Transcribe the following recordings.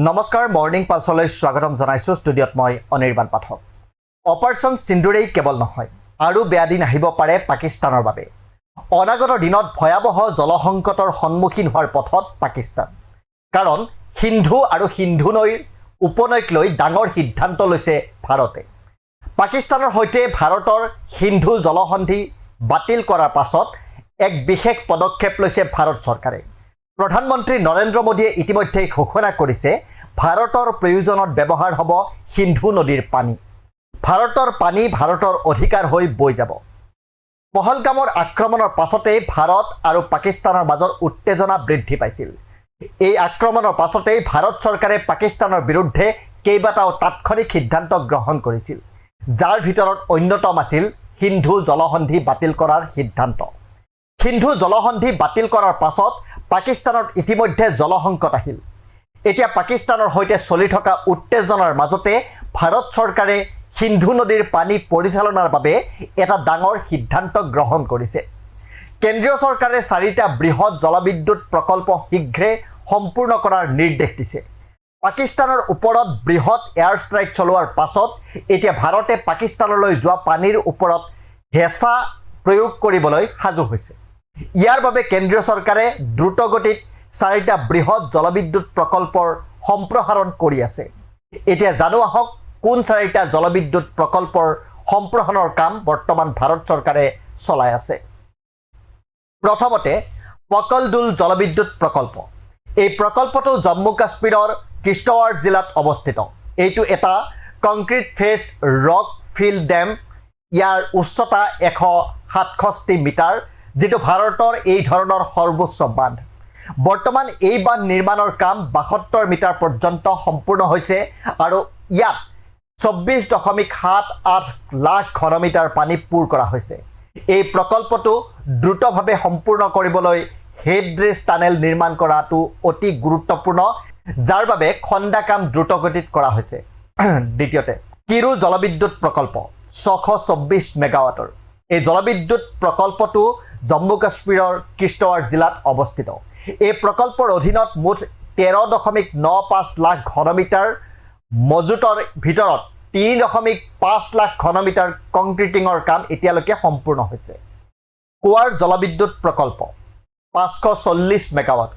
নমস্কাৰ মৰ্নিং পালছলৈ স্বাগতম জনাইছোঁ ষ্টুডিঅ'ত মই অনিৰ্বাণ পাঠক। অপাৰেশ্যন সিন্দুৰেই কেৱল নহয় আৰু বেয়া দিন আহিব পাৰে পাকিস্তানৰ বাবে। অনাগত দিনত ভয়াৱহ জলসংকটৰ সন্মুখীন হোৱাৰ পথত পাকিস্তান, কাৰণ সিন্ধু আৰু সিন্ধু নৈৰ উপনৈক লৈ ডাঙৰ সিদ্ধান্ত লৈছে ভাৰতে। পাকিস্তানৰ সৈতে ভাৰতৰ সিন্ধু জলসন্ধি বাতিল কৰাৰ পাছত এক বিশেষ পদক্ষেপ লৈছে ভাৰত চৰকাৰে। প্ৰধানমন্ত্ৰী নৰেন্দ্ৰ মোদীয়ে ইতিমধ্যে ঘোষণা কৰিছে ভাৰতৰ প্ৰয়োজনত ব্যৱহাৰ হ'ব সিন্ধু নদীৰ পানী। ভাৰতৰ পানী ভাৰতৰ অধিকাৰ হৈ বৈ যাব। পহলগামৰ আক্ৰমণৰ পাছতেই ভাৰত আৰু পাকিস্তানৰ মাজত উত্তেজনা বৃদ্ধি পাইছিল। এই আক্ৰমণৰ পাছতেই ভাৰত চৰকাৰে পাকিস্তানৰ বিৰুদ্ধে কেইবাটাও তাৎক্ষণিক সিদ্ধান্ত গ্ৰহণ কৰিছিল, যাৰ ভিতৰত অন্যতম আছিল সিন্ধু জলসন্ধি বাতিল কৰাৰ সিদ্ধান্ত। সিন্ধু জলসন্ধি বাতিল কৰাৰ পাছত পাকিস্তানত ইতিমধ্যে জলসংকট আহিল। এতিয়া পাকিস্তানৰ সৈতে চলি থকা উত্তেজনাৰ মাজতে ভাৰত চৰকাৰে সিন্ধু নদীৰ পানী পৰিচালনাৰ বাবে এটা ডাঙৰ সিদ্ধান্ত গ্ৰহণ কৰিছে। কেন্দ্ৰীয় চৰকাৰে 4টা বৃহৎ জলবিদ্যুৎ প্ৰকল্প শীঘ্ৰে সম্পূৰ্ণ কৰাৰ নিৰ্দেশ দিছে। পাকিস্তানৰ ওপৰত বৃহৎ এয়াৰ ষ্ট্ৰাইক চলোৱাৰ পাছত এতিয়া ভাৰতে পাকিস্তানলৈ যোৱা পানীৰ ওপৰত হেঁচা প্ৰয়োগ কৰিবলৈ সাজু হৈছে। ইয়াৰ বাবে কেন্দ্ৰীয় চৰকাৰে দ্ৰুতগতিত 4টা বৃহৎ জলবিদ্যুৎ প্ৰকল্পৰ সম্প্ৰসাৰণ কৰি আছে। এতিয়া জানো আহক কোন 4টা জলবিদ্যুৎ প্ৰকল্পৰ সম্প্ৰসাৰণৰ কাম বৰ্তমান ভাৰত চৰকাৰে চলাই আছে। প্ৰথমতে পকলদুল জলবিদ্যুৎ প্ৰকল্প। এই প্ৰকল্পটো জম্মু কাশ্মীৰৰ কিশ্বৱাৰ জিলাত অৱস্থিত। এইটো এটা কংক্ৰিট ফেচড ৰক ফিল ডেম। ইয়াৰ উচ্চতা 167 মিটাৰ, যিটো ভাৰতৰ এই ধৰণৰ সৰ্বোচ্চ বান্ধ। বৰ্তমান এই বান্ধ নিৰ্মাণৰ কাম 72 মিটাৰ পৰ্যন্ত সম্পূৰ্ণ হৈছে আৰু ইয়াত 24.78 লাখ ঘনমিটাৰ পানী পুৰ কৰা হৈছে। এই প্ৰকল্পটো দ্ৰুতভাৱে সম্পূৰ্ণ কৰিবলৈ হেডৰেষ্ট টানেল নিৰ্মাণ কৰাটো অতি গুৰুত্বপূৰ্ণ, যাৰ বাবে খন্দা কাম দ্ৰুতগতিত কৰা হৈছে। দ্বিতীয়তে কিৰু জলবিদ্যুৎ প্ৰকল্প 624 মেগাৱাটৰ। এই জলবিদ্যুৎ প্ৰকল্পটো জম্মু কাশ্মীৰৰ কিশ্বৱাৰ জিলাত অৱস্থিত। এই প্ৰকল্পৰ অধীনত মুঠ 13.95 লাখ ঘনমিটাৰ মজুতৰ ভিতৰত 3.5 লাখ ঘনমিটাৰ কংক্ৰিটিঙৰ কাম এতিয়ালৈকে সম্পূৰ্ণ হৈছে। কুৱাৰ জলবিদ্যুৎ প্ৰকল্প 540 মেগাৱাট।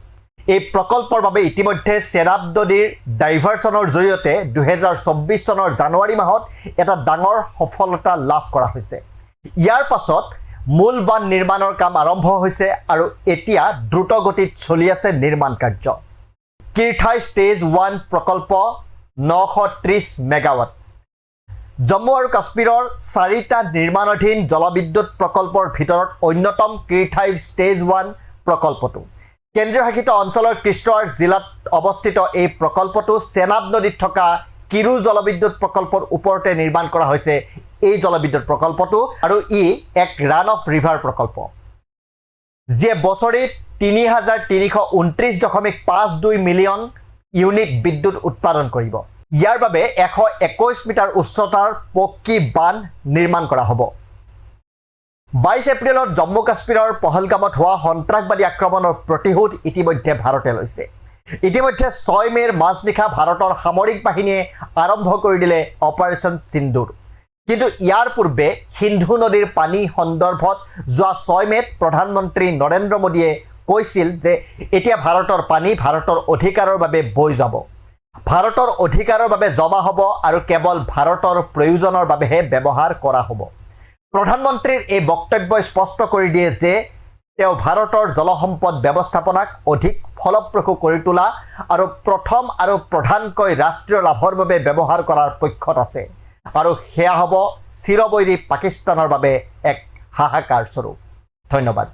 এই প্ৰকল্পৰ বাবে ইতিমধ্যে চেনাব নদীৰ ডাইভাৰচনৰ জৰিয়তে 2024 চনৰ জানুৱাৰী মাহত এটা ডাঙৰ সফলতা লাভ কৰা হৈছে। ইয়াৰ পাছত মূল বান্ধ নিৰ্মাণৰ কাম আৰম্ভ হৈছে আৰু এতিয়া দ্ৰুতগতিত চলি আছে নিৰ্মাণ কাৰ্য। কিৰথাই ষ্টেজ 1 প্ৰকল্প 930 মেগাৱাট। জম্মু আৰু কাশ্মীৰৰ 4টা নিৰ্মাণাধীন জলবিদ্যুৎ প্ৰকল্পৰ ভিতৰত অন্যতম কিৰথাই ষ্টেজ 1 প্ৰকল্পটো। কেন্দ্ৰীয় শাসিত অঞ্চলৰ কিশ্বৱাৰ জিলাত অৱস্থিত এই প্ৰকল্পটো চেনাব নদীত থকা কিৰু জলবিদ্যুৎ প্ৰকল্পৰ ওপৰতে নিৰ্মাণ কৰা হৈছে। এই জলবিদ্যুৎ প্ৰকল্পটো আৰু ই এক ৰান অফ ৰিভাৰ প্ৰকল্প, যিয়ে বছৰি 3329.52 মিলিয়ন ইউনিট বিদ্যুৎ উৎপাদন কৰিব। ইয়াৰ বাবে 121 মিটাৰ উচ্চতাৰ পকী বান্ধ নিৰ্মাণ কৰা হ'ব। 22 এপ্ৰিলত জম্মু কাশ্মীৰৰ পহলগামত হোৱা সন্ত্ৰাসবাদী আক্ৰমণৰ প্ৰতিশোধ ইতিমধ্যে ভাৰতে লৈছে। ইতিমধ্যে 6 মে'ৰ মাজনিশা ভাৰতৰ সামৰিক বাহিনীয়ে আৰম্ভ কৰি দিলে অপাৰেশ্যন সিন্দুৰ। কিন্তু ইয়াৰ পূৰ্বে সিন্ধু নদীৰ পানী সন্দৰ্ভত যোৱা 6 মে'ত প্ৰধানমন্ত্ৰী নৰেন্দ্ৰ মোদীয়ে কৈছিল যে এতিয়া ভাৰতৰ পানী ভাৰতৰ অধিকাৰৰ বাবে বৈ যাব, ভাৰতৰ অধিকাৰৰ বাবে জমা হ'ব আৰু কেৱল ভাৰতৰ প্ৰয়োজনৰ বাবেহে ব্যৱহাৰ কৰা হ'ব। প্ৰধানমন্ত্ৰীৰ এই বক্তব্যই স্পষ্ট কৰি দিয়ে যে তেওঁ ভাৰতৰ জলসম্পদ ব্যৱস্থাপনাক অধিক ফলপ্ৰসূ কৰি তোলা আৰু প্ৰথম আৰু প্ৰধানকৈ ৰাষ্ট্ৰীয় লাভৰ বাবে ব্যৱহাৰ কৰাৰ পক্ষত আছে, আৰু সেয়া হ'ব চিৰবৈৰী পাকিস্তানৰ বাবে এক হাহাকাৰ স্বৰূপ। ধন্যবাদ।